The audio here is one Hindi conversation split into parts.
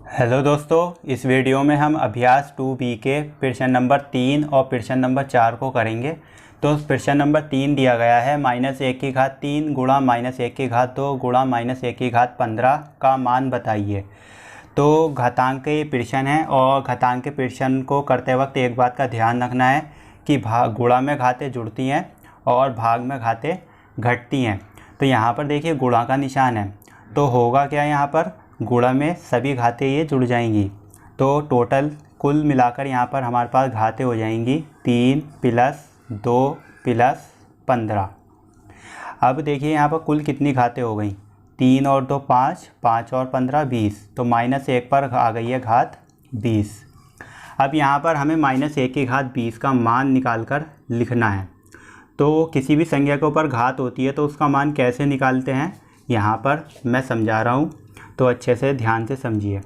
हेलो दोस्तों, इस वीडियो में हम अभ्यास 2B के प्रश्न नंबर 3 और प्रश्न नंबर 4 को करेंगे। तो प्रश्न नंबर 3 दिया गया है -1/3 गुणा -1/2 गुणा -1/15 का मान बताइए। तो घातांक के ये प्रश्न है और घातांक के प्रश्न को करते वक्त एक बात का ध्यान रखना है कि गुणा में घातें जुड़ती हैं और भाग में घातें घटती हैं। तो यहाँ पर देखिए गुणा का निशान है, तो होगा क्या, यहाँ पर गुणा में सभी घातें ये जुड़ जाएंगी। तो टोटल कुल मिलाकर यहाँ पर हमारे पास घातें हो जाएंगी 3 + 2 + 15। अब देखिए यहाँ पर कुल कितनी घातें हो गई, 3 और 2 5, 5 और 15 20। तो -1 पर आ गई है घात 20। अब यहाँ पर हमें -1/20 का मान निकाल कर लिखना है। तो किसी भी संख्या के ऊपर घात होती है तो उसका मान कैसे निकालते हैं, यहाँ पर मैं समझा रहा हूँ, तो अच्छे से ध्यान से समझिए।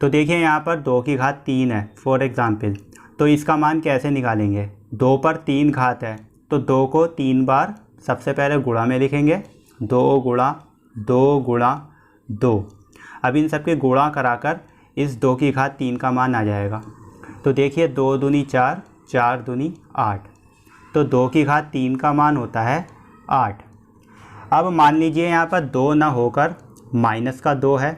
तो देखिए यहाँ पर 2 की घात 3 है फॉर एग्ज़ाम्पल, तो इसका मान कैसे निकालेंगे। 2 पर 3 घात है तो 2 को 3 बार सबसे पहले गुणा में लिखेंगे, 2 गुणा 2 गुणा 2। अब इन सब के गुणा कराकर इस 2 की घात 3 का मान आ जाएगा। तो देखिए 2 दूनी 4, 4 दूनी 8, तो 2 की घात 3 का मान होता है 8। अब मान लीजिए यहाँ पर 2 ना होकर माइनस का 2 है,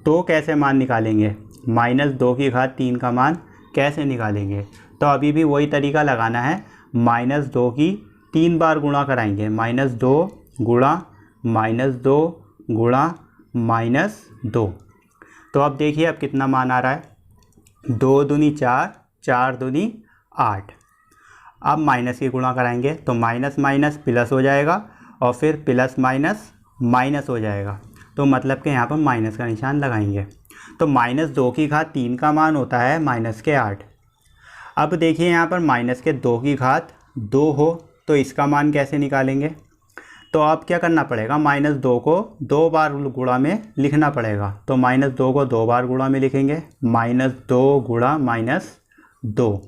तो कैसे मान निकालेंगे, -2 की घात 3 का मान कैसे निकालेंगे। तो अभी भी वही तरीका लगाना है, -2 की 3 बार गुणा कराएंगे, -2 गुणा -2 गुणा -2। तो अब देखिए अब कितना मान आ रहा है, 2 दूनी 4, 4 दूनी 8। अब माइनस की गुणा कराएंगे तो माइनस माइनस प्लस हो जाएगा और फिर प्लस माइनस माइनस हो जाएगा। तो मतलब कि यहाँ पर माइनस का निशान लगाएंगे। तो -2 की घात 3 का मान होता है -8। अब देखिए यहाँ पर -2 की घात 2 हो तो इसका मान कैसे निकालेंगे। तो आप क्या करना पड़ेगा, -2 को 2 बार गुणा में लिखना पड़ेगा। तो -2 को 2 बार गुणा में लिखेंगे, -2 गुणा -2।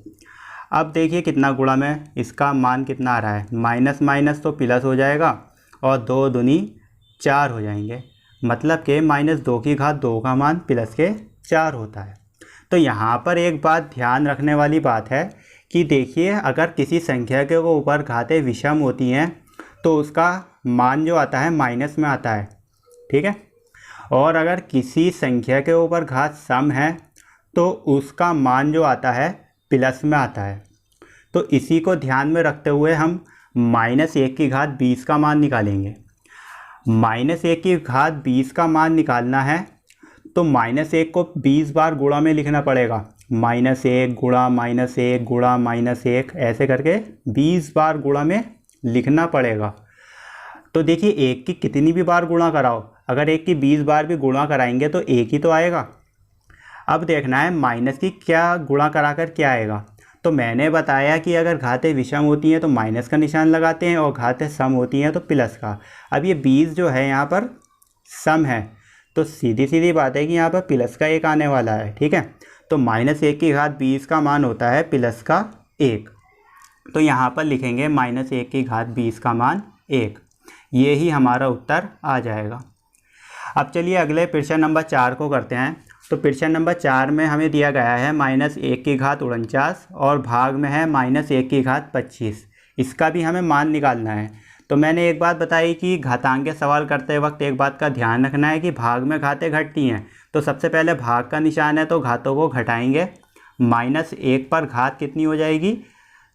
अब देखिए कितना गुणा में इसका मान कितना आ रहा है, माइनस माइनस तो प्लस हो जाएगा और 2 दूनी 4 हो जाएंगे। मतलब कि -2 की घात 2 का मान प्लस के 4 होता है। तो यहाँ पर एक बात ध्यान रखने वाली बात है कि देखिए अगर किसी संख्या के ऊपर घातें विषम होती हैं तो उसका मान जो आता है माइनस में आता है, ठीक है। और अगर किसी संख्या के ऊपर घात सम है तो उसका मान जो आता है प्लस में आता है। तो इसी को ध्यान में रखते हुए हम -1 की घात 20 का मान निकालेंगे। -1 की घात 20 का मान निकालना है तो -1 को 20 बार गुणा में लिखना पड़ेगा, -1 गुणा -1 गुणा -1, ऐसे करके 20 बार गुणा में लिखना पड़ेगा। तो देखिए 1 की कितनी भी बार गुणा कराओ, अगर 1 की 20 बार भी गुणा कराएंगे तो 1 ही तो आएगा। अब देखना है माइनस की क्या गुणा कराकर क्या आएगा। तो मैंने बताया कि अगर घातें विषम होती हैं तो माइनस का निशान लगाते हैं और घातें सम होती हैं तो प्लस का। अब ये 20 जो है यहाँ पर सम है, तो सीधी सीधी बात है कि यहाँ पर प्लस का 1 आने वाला है, ठीक है। तो -1 की घात 20 का मान होता है प्लस का 1। तो यहाँ पर लिखेंगे -1 की घात 20 का मान 1। ये ही हमारा उत्तर आ जाएगा। अब चलिए अगले प्रश्न नंबर 4 को करते हैं। तो प्रश्न नंबर 4 में हमें दिया गया है -1 की घात 49 और भाग में है -1 की घात 25। इसका भी हमें मान निकालना है। तो मैंने एक बात बताई कि घातांक के सवाल करते वक्त एक बात का ध्यान रखना है कि भाग में घातें घटती हैं। तो सबसे पहले भाग का निशान है तो घातों को घटाएंगे। -1 पर घात कितनी हो जाएगी,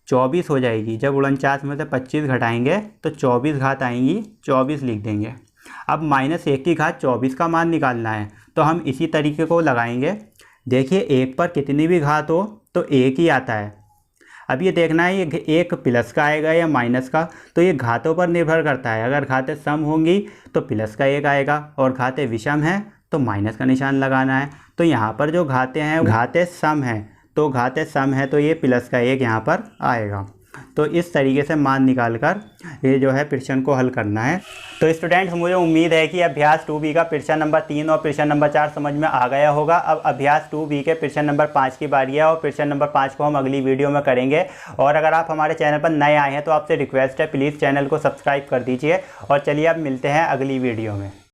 24 हो जाएगी। जब 49 में से 25 घटाएंगे तो 24 घात आएंगी, 24 लिख देंगे। अब -1 की घात 24 का मान निकालना है तो हम इसी तरीके को लगाएंगे। देखिए 1 पर कितनी भी घात हो तो 1 ही आता है। अब ये देखना है ये 1 प्लस का आएगा या माइनस का, तो ये घातों पर निर्भर करता है। अगर घातें सम होंगी तो प्लस का 1 आएगा और घातें विषम हैं तो माइनस का निशान लगाना है। तो यहाँ पर जो घातें हैं घातें सम हैं, तो घातें सम है तो ये प्लस का 1 यहाँ पर आएगा। तो इस तरीके से मान निकालकर ये जो है प्रश्न को हल करना है। तो स्टूडेंट्स मुझे उम्मीद है कि अभ्यास 2B का प्रश्न नंबर 3 और प्रश्न नंबर 4 समझ में आ गया होगा। अब अभ्यास 2B के प्रश्न नंबर 5 की बारी है और प्रश्न नंबर 5 को हम अगली वीडियो में करेंगे। और अगर आप हमारे चैनल पर नए आए हैं तो आपसे रिक्वेस्ट है प्लीज़ चैनल को सब्सक्राइब कर दीजिए। और चलिए अब मिलते हैं अगली वीडियो में।